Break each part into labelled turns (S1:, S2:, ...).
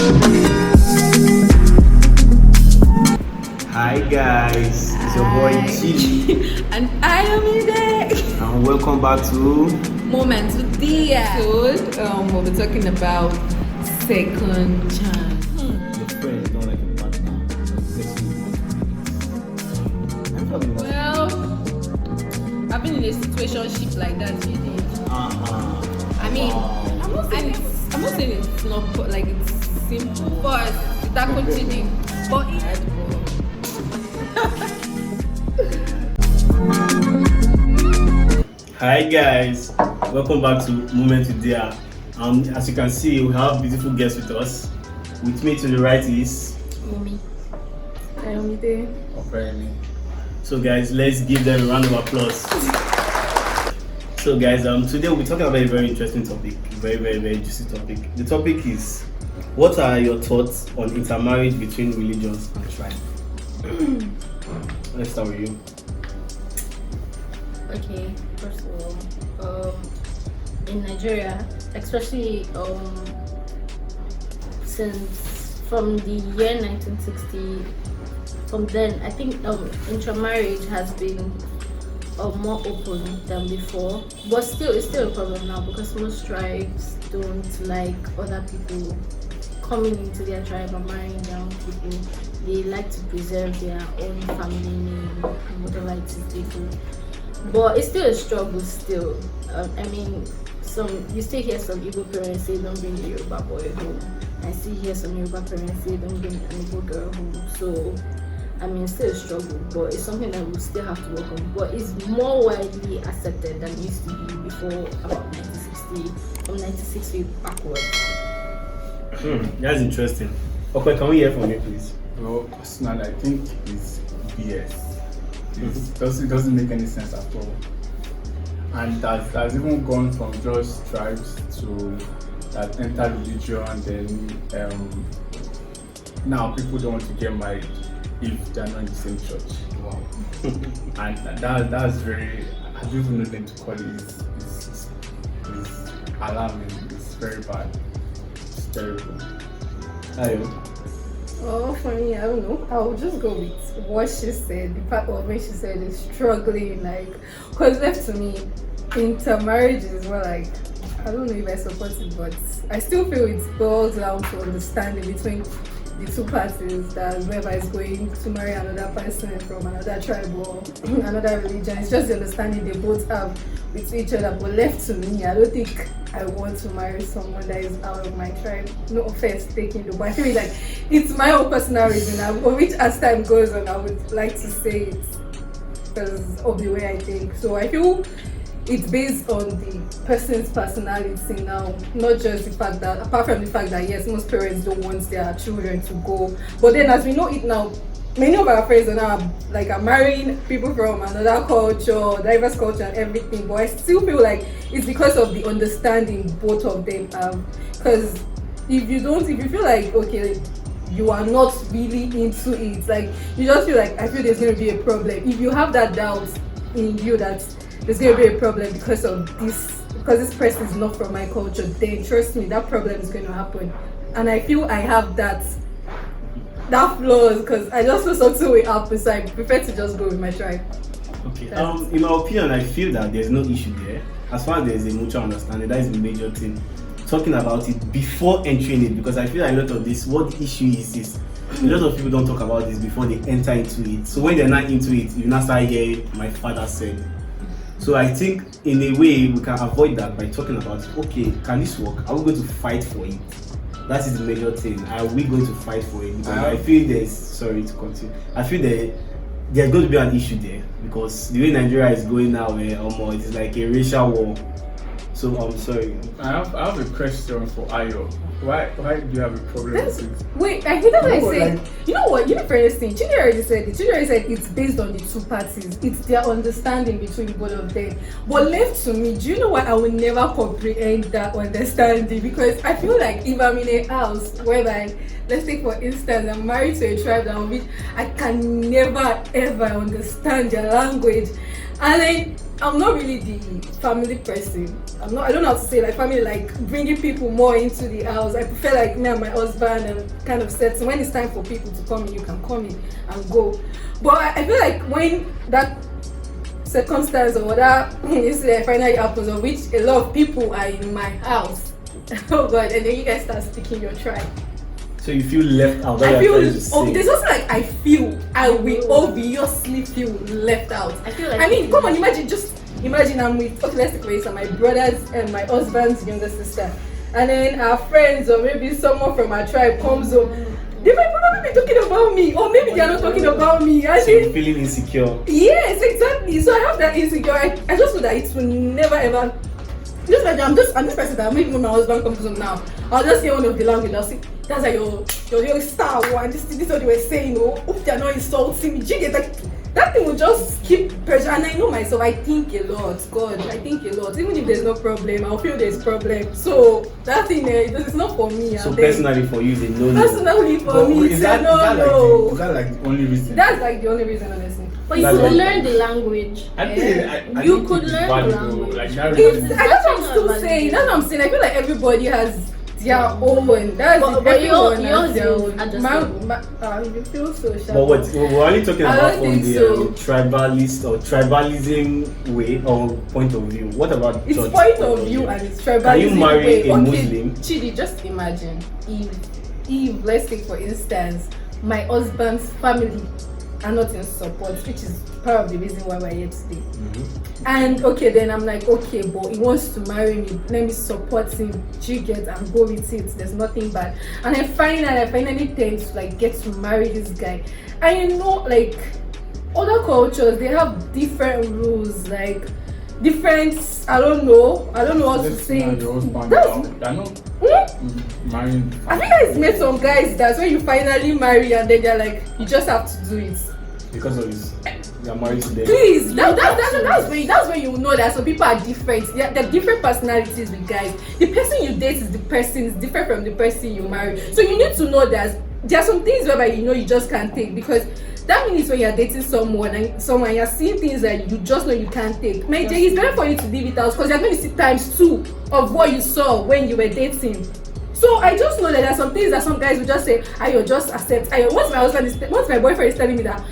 S1: Hi guys, it's your boy Chidi.
S2: And I am Ide.
S1: And welcome back to
S2: Moments with the episode. We'll be talking about second chance.
S1: Your friends don't like your partner.
S2: Well, I've been in a situationship like that, really. I mean, I'm not saying it's not like it's simple, but it's that cheating. But
S1: Hi guys, welcome back to Moment with Dia. As you can see, we have beautiful guests with us. With me to the right is
S2: Mommy. I am Ide.
S1: So guys, let's give them a round of applause. So guys, today we'll be talking about a very interesting topic, very juicy topic. The topic is, what are your thoughts on intermarriage between religions and tribe? Let's start with you.
S3: Okay, first of all, in Nigeria, especially since from the year 1960, from then I think intermarriage has been more open than before, but still it's still a problem now because most tribes don't like other people coming into their tribe and marrying their own people. They like to preserve their own family name and whatever it is they do. But it's still a struggle still. I mean, you still hear some Igbo parents say don't bring the Yoruba boy home. I still hear some Yoruba parents say don't bring an Igbo girl home. So I mean, it's still a struggle, but it's something that we still have to work on. But it's more widely accepted than it used to be before about 1960, from 1960 backwards.
S1: That's interesting. Okay, can we hear from you, please?
S4: Well, personally, I think it's BS. It doesn't make any sense at all. And that's even gone from just tribes to that enter religion, then now people don't want to get married if they're not in the same church.
S1: Wow.
S4: And that's very, I don't even know what to call it. It's alarming. It's very bad. It's terrible.
S2: Oh, for me, I don't know. I'll just go with what she said. The part of when she said is struggling, like, because left to me, intermarriage is more like, I don't know if I support it, but I still feel it boils down to understanding between the two parties, that whoever is going to marry another person from another tribe or another religion, it's just the understanding they both have with each other. But left to me, I don't think I want to marry someone that is out of my tribe. No offense taken though, but I feel like it's my own personal reason, of which as time goes on I would like to say it because of the way I think. So I feel it's based on the person's personality now, not just the fact that, apart from the fact that yes, most parents don't want their children to go, but then as we know it now, many of our friends are now are marrying people from another culture, diverse culture and everything, but I still feel like it's because of the understanding both of them have. Because if you feel like, okay, you are not really into it, like you just feel like, I feel there's going to be a problem. If you have that doubt in you that there's going to be a problem because this person is not from my culture, then trust me, that problem is going to happen. And I feel I have that flaws because I just feel something will happen, so I prefer to just go with my tribe.
S1: Okay. In my opinion, I feel that there's no issue there. As far as there's a mutual understanding, that is the major thing. Talking about it before entering it, because I feel like a lot of this, what the issue is a lot of people don't talk about this before they enter into it. So when they're not into it, you now start hearing my father said. So I think in a way we can avoid that by talking about, okay, can this work? Are we going to fight for it? That is the major thing. Are we going to fight for it? Because I feel I feel there's going to be an issue there because the way Nigeria is going now, it is like a racial war. So I'm sorry.
S4: I have a question for Ayo. Why do you have a problem with it?
S2: Wait, I hear that I said, you know what, you know first thing, Chidi already said it's based on the two parties. It's their understanding between both of them. But left to me, do you know what, I will never comprehend that understanding, because I feel like if I'm in a house whereby, let's take for instance, I'm married to a tribe that I can never ever understand their language. And then I'm not really the family person. I don't know how to say like family, like bringing people more into the house. I prefer like me and my husband and kind of set. So when it's time for people to come in, you can come in and go. But I feel like when that circumstance or that incident finally happens, of which a lot of people are in my house, oh God, and then you guys start speaking your tribe.
S1: So you feel left out.
S2: I feel, there's also like I will obviously feel left out.
S3: I feel like,
S2: I mean, come on, imagine I'm with, okay, let's take for instance, my brother's and my husband's younger sister, and then our friends or maybe someone from our tribe comes home. They might probably be talking about me, or maybe they are not talking about me.
S1: So you're feeling insecure.
S2: Yes, exactly. So I have that insecure. I just feel that it will never ever. Just like I'm this person that maybe when my husband comes home now, I'll just hear one of the language. I'll say, that's like your star one. This is what they were saying. Oh, hope they're not insulting me. Do you get that thing will just keep pressure. And I know myself, I think a lot. God, I think a lot. Even if there's no problem, I'll feel there's problem. So that thing, it's not for me.
S1: So personally for you, is a no.
S2: Personally for me,
S4: is that
S2: no.
S4: Like the only reason?
S2: That's like the only reason, honestly.
S3: But you could learn the language.
S4: I think
S3: You could learn the language.
S4: Like that
S2: That's what I'm still saying. That's what I'm saying. I feel like everybody has their own. That's
S3: but
S2: everyone
S3: yours
S2: has their
S3: is
S2: own.
S3: adjustable.
S2: You feel so sharp.
S1: But what we're only talking
S2: I
S1: about
S2: don't
S1: from
S2: think
S1: the
S2: so.
S1: tribalist or tribalism way or point of view. What about
S2: It's
S1: church
S2: point of view and it's tribalism.
S1: Can you marry
S2: way.
S1: a
S2: Okay,
S1: Muslim?
S2: Chidi, just imagine if let's take for instance my husband's family are not in support, which is part of the reason why we're here today. And okay, then I'm like, okay, but he wants to marry me. Let me support him. You get and go with it. There's nothing bad. And I finally tend to like get to marry this guy. And you know, like other cultures, they have different rules, like different. I don't know what to say.
S4: Marrying.
S2: I think I've met some guys that's when you finally marry and then they're like, you just have to do it.
S1: because of his you're married to them.
S2: Please, that's when you know that some people are different. They're different personalities with guys. The person you date is different from the person you marry. So you need to know that there are some things whereby you know you just can't take, because that means when you're dating someone and you're seeing things that you just know you can't take. My dear, it's better for you to leave it out, because you're going to see times 2 of what you saw when you were dating. So I just know that there are some things that some guys will just say, Ayo, just accept. Ayo, once my boyfriend is telling me that,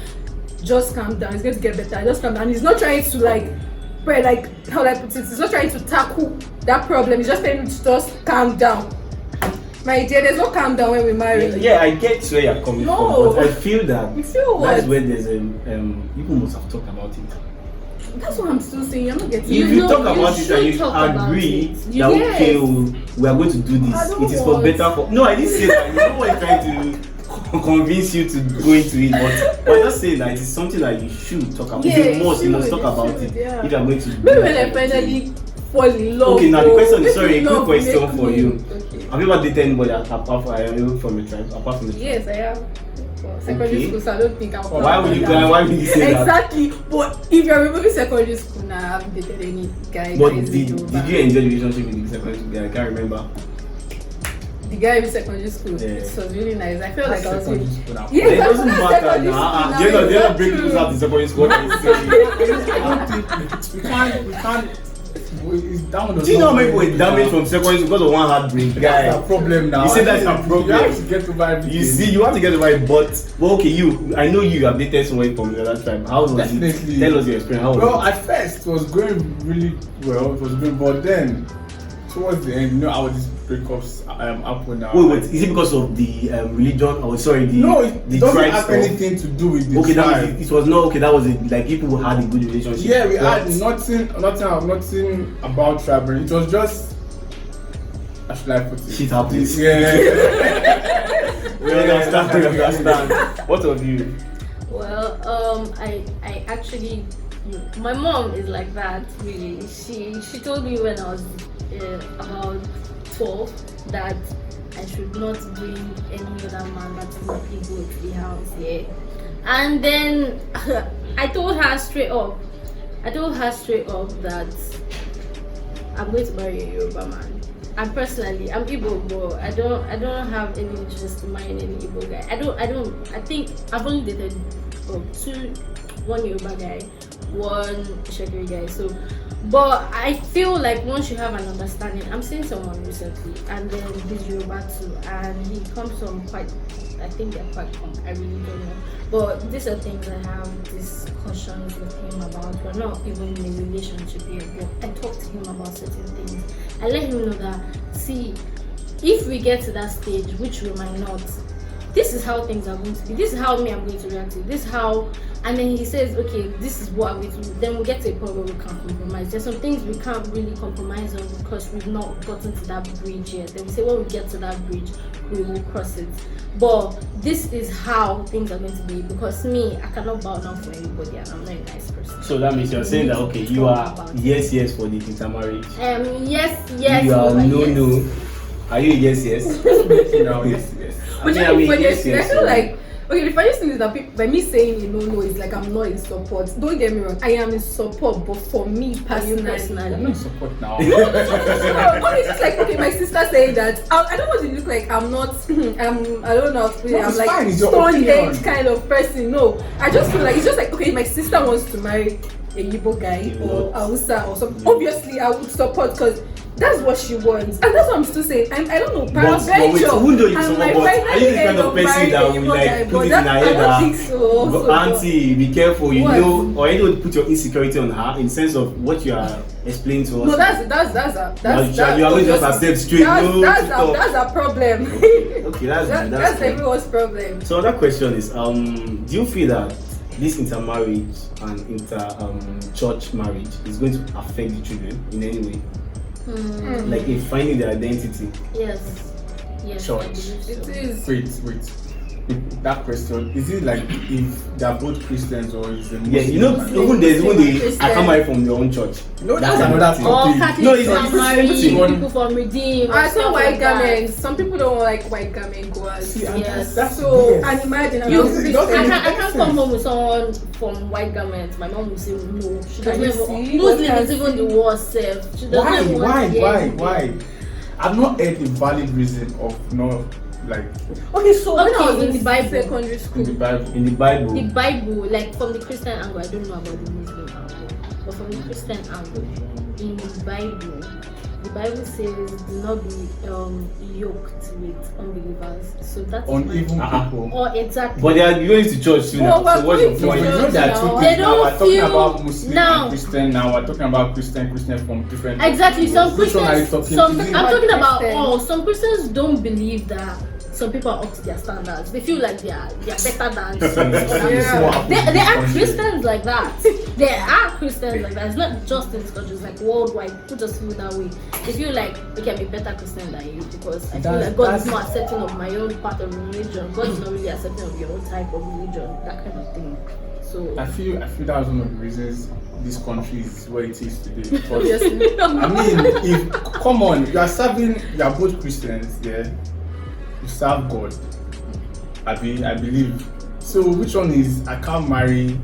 S2: just calm down, it's going to get better, just calm down. He's not trying to how do I put it? He's not trying to tackle that problem. He's just telling me to just calm down. My dear, there's no calm down when we marry.
S1: Yeah, I get where you're coming from, but I feel that
S2: You feel what?
S1: that's where there's people must have talked about it.
S2: That's what I'm still saying. You're not getting
S1: If
S2: it.
S1: you talk about it and you
S3: talk about
S1: agree
S3: it.
S1: that
S2: Yes.
S1: okay, we are going to do this, it is for better for. No, I didn't say that. You know what I'm trying to convince you to go into it, but I'm just saying that it is something that you should talk about.
S2: Yeah,
S1: If you must, you must
S2: should,
S1: talk
S2: you
S1: about
S2: should,
S1: it.
S2: yeah.
S1: If you are going to.
S2: Maybe when I finally fall in love.
S1: Okay, now the question is,
S2: make
S1: sorry, a quick
S2: love
S1: question
S2: make
S1: for
S2: me.
S1: you.
S2: Okay.
S1: Have you ever dated anybody apart from the tribe? Apart from the tribe?
S2: Yes, I have. Well, secondary
S1: Okay.
S2: school, so I don't think I'll.
S1: Why would you say that?
S2: Exactly. But if you're removing secondary school, now I haven't dated any guy.
S1: But
S2: crazy
S1: did
S2: over.
S1: you enjoy the relationship with the secondary school guy? I can't remember.
S2: The guy in secondary school,
S1: Yeah.
S2: it was really nice. I felt like I was really.
S4: Yeah.
S2: Yeah,
S1: It doesn't
S2: that's
S1: matter
S2: secondary
S1: now.
S2: school
S1: They're not
S2: that's
S1: bringing
S2: true.
S1: people out the secondary school.
S4: I don't think we can't. That one does
S1: Do you know how
S4: not
S1: many people were
S4: really
S1: damaged
S4: count.
S1: from secondary school because of one heartbreak?
S4: That's a
S1: Guy.
S4: problem now.
S1: You say that's a
S4: You
S1: problem.
S4: have to get over everything.
S1: You see, you have to get it right, but okay, I know you have dated someone from the other tribe. How was
S4: Definitely.
S1: it? Tell us your experience. How was
S4: Well,
S1: it?
S4: at first it was going really well. It was going, but then towards the end, you know, how these breakups happen now.
S1: Wait, is it because of the religion? Or sorry, the
S4: No, it
S1: the
S4: doesn't
S1: tribe
S4: have
S1: stuff?
S4: anything to do with the
S1: Okay, that
S4: tribe.
S1: was it. It was not okay. That was it. Like people who had a good relationship.
S4: Yeah, we
S1: but-
S4: had nothing about tribal. It was just, how should I put it?
S1: Shit happens.
S4: Yeah.
S1: We understand. What of you?
S3: Well, I actually, my mom is like that. Really, she told me when I was about 12 that I should not bring any other man that is not Igbo to the house. Yeah, and then I told her straight up that I'm going to marry a Yoruba man. And personally, I'm Igbo, but I don't have any interest in marrying any Igbo guy. I think I've only dated one Yoruba guy, one Shaggy guy. So, but I feel like once you have an understanding, I'm seeing someone recently, and then he's Yoruba too, and he comes from quite. I think they're quite common. I really don't know. But these are things I have discussions with him about. We're not even in a relationship yet, but I talk to him about certain things. I let him know that, see, if we get to that stage, which we might not, this is how things are going to be. This is how me I'm going to react to. This is how, and then he says, okay, this is what I'm going to do. Then we get to a point where we can't compromise. There's some things we can't really compromise on because we've not gotten to that bridge yet. Then we say when we get to that bridge, we will cross it. But this is how things are going to be, because me, I cannot bow down for anybody, and I'm not a nice person.
S1: So that means you're saying that, okay, you are yes for the intermarriage.
S3: Yes.
S1: You are no.
S3: Yes.
S1: Are you yes?
S4: No, yes.
S2: But
S1: I mean,
S2: I
S1: yes,
S2: feel like, okay, the funniest thing is that by me saying no, it's like I'm not in support. Don't get me wrong, I am in support, but for me personally,
S4: I'm not in support now.
S2: no, it's just like, okay, my sister saying that I don't want to look like I'm not I don't know how to put it. I'm like
S4: fine, it's your
S2: stone
S4: opinion.
S2: age kind of person. No, I just feel like it's just like, okay, my sister wants to marry a Igbo guy or Hausa or something. Obviously I would support, because that's what she wants, and that's what I'm still saying. I don't know,
S1: But wait, even though you support, are you the kind of person that will like put it in her head
S2: I don't think so.
S1: that, auntie, be careful, you
S2: What?
S1: know, or you don't put your insecurity on her in sense of what you are explaining to us.
S2: No, that's
S1: you always just accept straight.
S2: That's a problem.
S1: Okay, that's
S2: That's
S1: fine.
S2: everyone's problem.
S1: So that question is, do you feel that this intermarriage and church marriage is going to affect the children in any way? Like in finding their identity?
S3: Yes.
S4: Church.
S3: I believe so.
S2: It is.
S4: Wait. That question, is it like if they are both Christians or is it Muslim?
S1: Yeah, you know, even there's even the I come out from your own church.
S4: No, that's another thing.
S3: All
S4: No,
S3: Catholics
S1: it's
S3: are
S1: the
S3: married,
S1: same thing.
S3: people from Redeem.
S2: I saw
S3: stuff
S2: white
S3: like that.
S2: garments. Some people don't like white garment goers.
S4: See, and
S3: Yes.
S4: that's
S2: So,
S4: yes.
S2: and imagine,
S3: You,
S4: Doesn't- it doesn't
S3: I
S4: make
S3: can't
S4: sense.
S3: come home with someone from white garments. My mom will say no. She
S2: Can
S3: doesn't
S2: you
S3: even.
S2: see?
S3: Muslim
S2: What
S3: is even the worst self. She doesn't even want to hear anything.
S4: Why? I've not heard a valid reason of not like
S2: okay, so when I
S3: Okay,
S2: was
S3: in
S2: in
S3: the Bible.
S2: secondary
S4: in the
S2: school,
S4: Bible.
S1: In the Bible.
S3: The Bible, like from the Christian angle, I don't know about the Muslim angle, but from the Christian angle, in the Bible says do not be yoked with unbelievers. So that's
S4: Uneven
S1: Uh-huh.
S4: people.
S3: Or exactly.
S1: But they are going to church too now.
S2: Well,
S1: So what's your
S2: we're
S4: No,
S1: point?
S4: you know there are two
S3: No,
S4: things
S3: they
S4: now.
S3: don't
S4: We're talking
S3: feel-
S4: about Muslim
S3: No.
S4: and Christian now. We're talking about Christian from different.
S3: Exactly. Some
S4: Which one are you
S3: Christians,
S4: talking to?
S3: I'm talking about
S2: Christian.
S3: all. Some Christians don't believe that some people are up to their standards. They feel like they are better than.
S2: Yeah.
S3: They are Christians like that. There are Christians like that. It's not just in this country. It's like worldwide. People just feel that way. They feel like they can be better Christian than you because I feel like God is more accepting of my own part of religion. God is not really accepting of your own type of religion. That kind of thing. So
S4: I feel that's one of the reasons this country is where it is today. Because,
S2: obviously.
S4: I mean, come on, you are both Christians, yeah. You serve God. I believe. So which one is I can't marry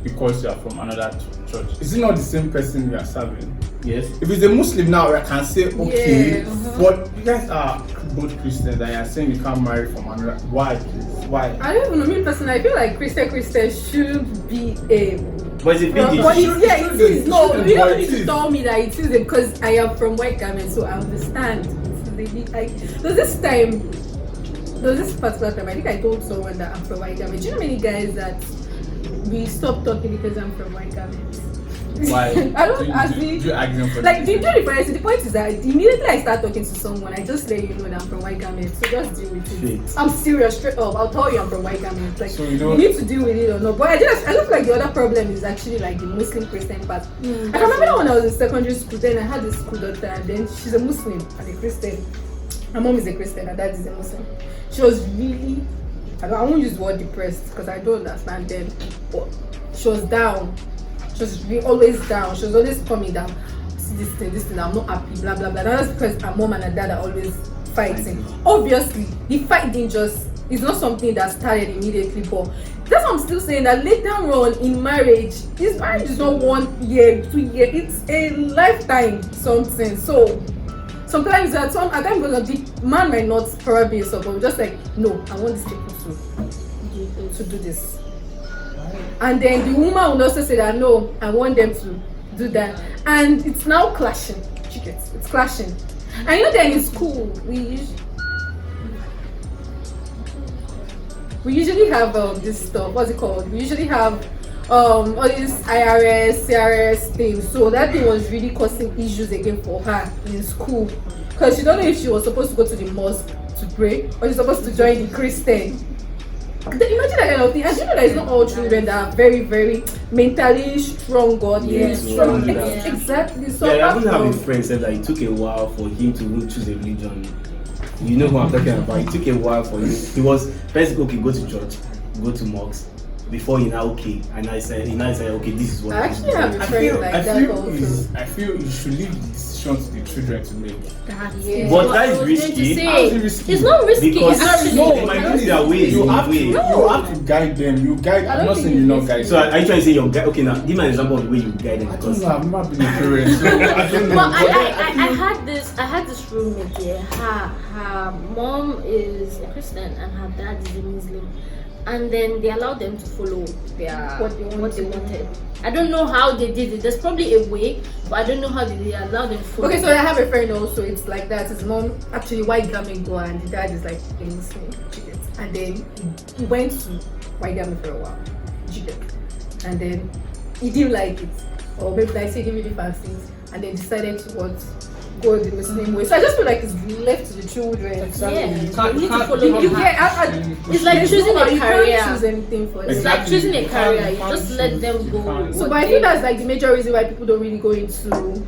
S4: because you are from another church? Is it not the same person you are serving?
S1: Yes.
S4: If it's a Muslim now, I can say okay,
S2: Yeah,
S4: but you guys are both Christians and you are saying you can't marry from another. Why, please? Why?
S2: I don't even know. Me personally, I feel like Christian should be a.
S1: But it's a big
S2: But
S1: issue.
S2: it is. No, you
S4: But
S2: don't
S4: it
S2: need to
S4: is.
S2: tell me that it is because I am from white garment, so I understand. There's this particular time, I think I told someone that I'm from white garment. Do you know many guys that we stopped talking because I'm from white garment?
S4: Why?
S2: I don't
S4: do
S2: ask
S4: you,
S2: me.
S4: do you ask them for
S2: Like,
S4: the
S2: the difference, the point is that immediately I start talking to someone, I just let you know that I'm from white garment. So just deal with it.
S1: Shit.
S2: I'm serious, straight up. I'll tell you I'm from white garment. Like,
S4: So, you know-
S2: need to deal with it or not. But I look like the other problem is actually like the Muslim Christian part. I can remember that when I was in secondary school, then I had a school daughter, and then she's a Muslim and a Christian. My mom is a Christian and dad is a Muslim. She was really, I won't use the word depressed because I don't understand them, but she was down. She was really always down. She was always coming down. See this thing, I'm not happy, blah blah blah. That's because her mom and her dad are always fighting. Obviously, the fight didn't it's not something that started immediately, but that's what I'm still saying, that later on in marriage, this marriage is not 1 year, 2 years, it's a lifetime something. So sometimes the man might not probably support, just like, no, I want these people to do this. and then the woman will also say that no, I want them to do that, and it's now clashing. It's clashing. And you know, then in school we usually have this stuff. What's it called? We usually have all these IRS, CRS things. So that thing was really causing issues again for her in school, because she don't know if she was supposed to go to the mosque to pray or she's supposed to join the Christian. Imagine that kind of thing. And you know that it's not all children that are very, very mentally strong, godly, strong.
S1: Yeah.
S2: Exactly. So
S1: I even have a friend said that it took a while for him to even choose a religion. You know who I'm talking about. It took a while for him. He was first okay, go to church, go to mosque, before he now okay. And I said, okay, this is what
S2: I actually have a friend like that also.
S4: I feel you should leave the decision to the children to make.
S1: But that is risky.
S4: How is it risky?
S3: It's not risky.
S1: Because
S3: Actually,
S1: they might lose their way.
S4: You have to guide them. You guide. I'm not saying you not guide.
S1: So are you trying to say your guide? Okay, now give me an example of the way you guide them.
S4: I don't
S1: Because
S4: know. I've never been a parent, so I don't know.
S3: But I had this roommate here. Her mom is a Christian and her dad is a Muslim, and then they allowed them to follow what they wanted. I don't know how they did it. There's probably a way, but I don't know how they allowed them to follow.
S2: Okay, so I have a friend also. It's like that. His mom actually white Gamigo and the dad is like a Muslim. And then he went to white Gami for a while. And then he didn't like it, or maybe like say give me the fancies, and then decided to go the Muslim way. So I just feel like it's left to the children.
S3: Yeah,
S4: You
S3: you need to
S4: can't-
S3: follow
S4: you
S3: them.
S2: It's
S3: like choosing a
S2: you
S3: career.
S2: can't choose anything for them.
S3: It's like choosing a
S4: You
S3: career.
S4: can't-
S3: You just let them go.
S2: So, but I think that's like the major reason why people don't really go into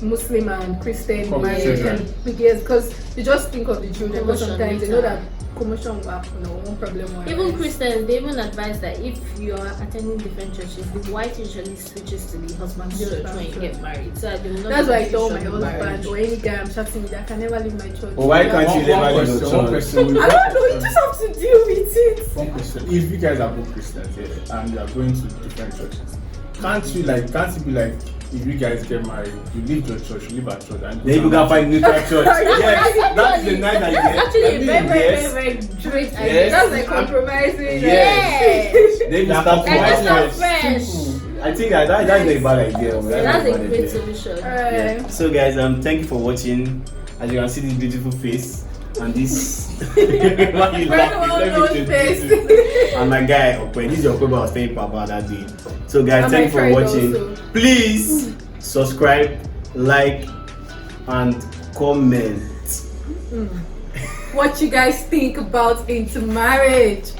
S2: Muslim and Christian
S4: From the
S2: marriage
S4: children.
S2: and because you just think of the children, but
S3: Commotion
S2: sometimes they
S3: later.
S2: know that commotion will happen or one problem will
S3: Even
S2: arise.
S3: Christians, they even advise that if you are attending different churches, the wife usually switches to the husband's church when you get married. So that they will not
S2: That's
S3: be
S2: why I told my
S3: confusion in
S2: husband
S3: marriage.
S2: or any guy I'm chatting with, I can never leave my church.
S1: But why can't you
S4: One
S1: never leave
S4: question,
S1: your
S4: one
S1: church?
S4: question.
S2: I don't know, you just have to deal with it.
S4: One question. If you guys are both Christians here and you are going to different churches, can't you be like, if you guys get married, you leave your church, you leave our church, and
S1: then you can find neutral church. Yes, that is a nice idea.
S3: That's actually a very, very,
S1: Yes.
S3: very, very great idea.
S1: Yes.
S2: That's like compromising.
S1: Yes. Then you start
S3: And
S1: to
S3: just
S1: watch
S3: not
S1: it.
S3: fresh.
S1: I think that's a bad idea.
S3: That's a
S1: bad
S3: great
S1: idea.
S3: solution.
S1: Yeah. So guys, thank you for watching. As you can see this beautiful face and this why you laughing? Let me introduce you. And my guy Okwe. This is Okwe I was telling Papa that day. So guys,
S2: And
S1: thank
S2: my
S1: you for
S2: friend
S1: watching.
S2: also.
S1: Please subscribe, like, and comment.
S2: What you guys think about intermarriage?